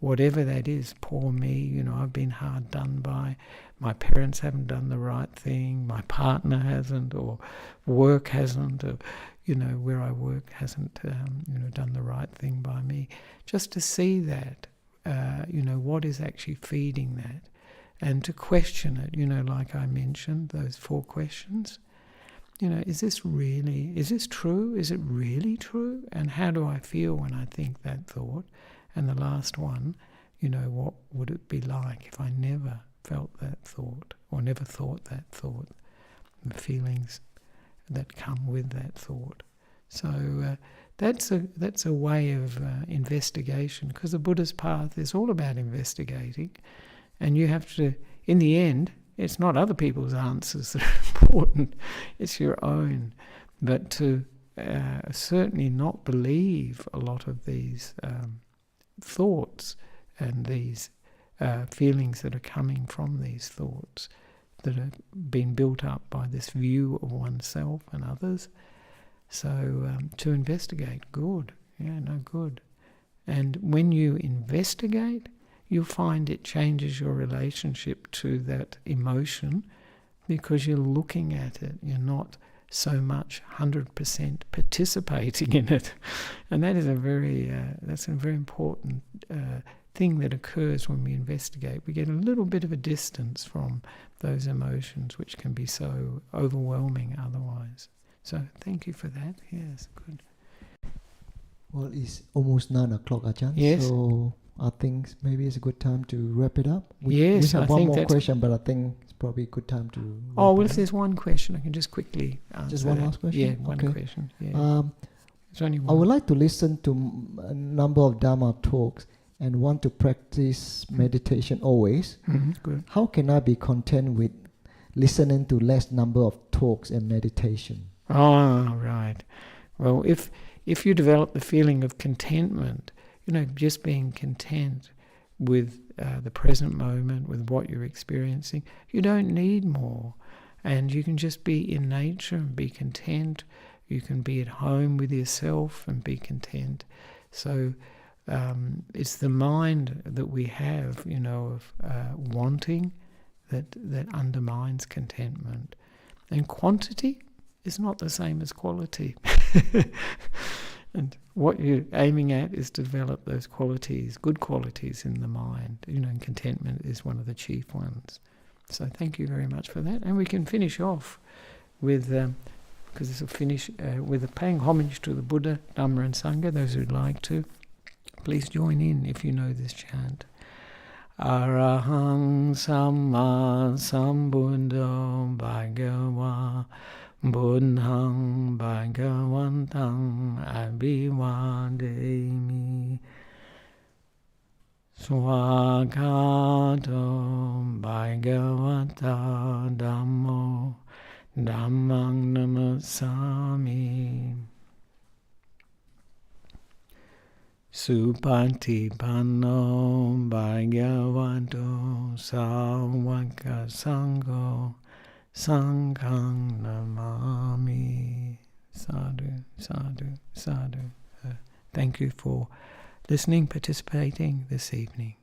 Whatever that is, poor me, I've been hard done by, my parents haven't done the right thing, my partner hasn't, or work hasn't, or, where I work hasn't, done the right thing by me. Just to see that, what is actually feeding that, and to question it, like I mentioned, those 4 questions. Is this true? Is it really true? And how do I feel when I think that thought? And the last one, what would it be like if I never felt that thought, or never thought that thought, the feelings that come with that thought. So that's a way of investigation, because the Buddhist path is all about investigating, and you have to, in the end, it's not other people's answers that are important, it's your own. But to certainly not believe a lot of these thoughts and these feelings that are coming from these thoughts that have been built up by this view of oneself and others. So to investigate, good. And when you investigate, you'll find it changes your relationship to that emotion, because you're looking at it. You're not so much 100% participating in it. And that is that's a very important thing that occurs when we investigate. We get a little bit of a distance from those emotions, which can be so overwhelming otherwise. So thank you for that. Yes, good. Well, it's almost 9 o'clock, Ajahn. Yes. So I think maybe it's a good time to wrap it up. We Yes, have I one think more that's... question, but I think it's probably a good time to wrap Oh, well, it if up. there's one question, I can just quickly answer Just one that. last question? Yeah, one Okay. question. Yeah. There's only I would one. like to listen to a number of Dharma talks and want to practice meditation always. Good. How can I be content with listening to less number of talks and meditation? Oh, right. Well, if you develop the feeling of contentment, just being content with the present moment, with what you're experiencing, you don't need more. And you can just be in nature and be content. You can be at home with yourself and be content. So it's the mind that we have, of wanting that undermines contentment. And quantity is not the same as quality. And what you're aiming at is to develop those qualities, good qualities in the mind. And contentment is one of the chief ones. So thank you very much for that. And we can finish off with, because this will finish with a paying homage to the Buddha, Dhamma and Sangha. Those who'd like to, please join in if you know this chant. Arahang Samma Sambuddho Bhagava Buddhang Bhagavantang Abhivademi Swagato Bhagavata Dhammo Dhammang Namasami Supatipanno Bhagavato Sāvaka Sangho Sanghang Namami. Sadhu, sadhu, sadhu. Thank you for listening, participating this evening.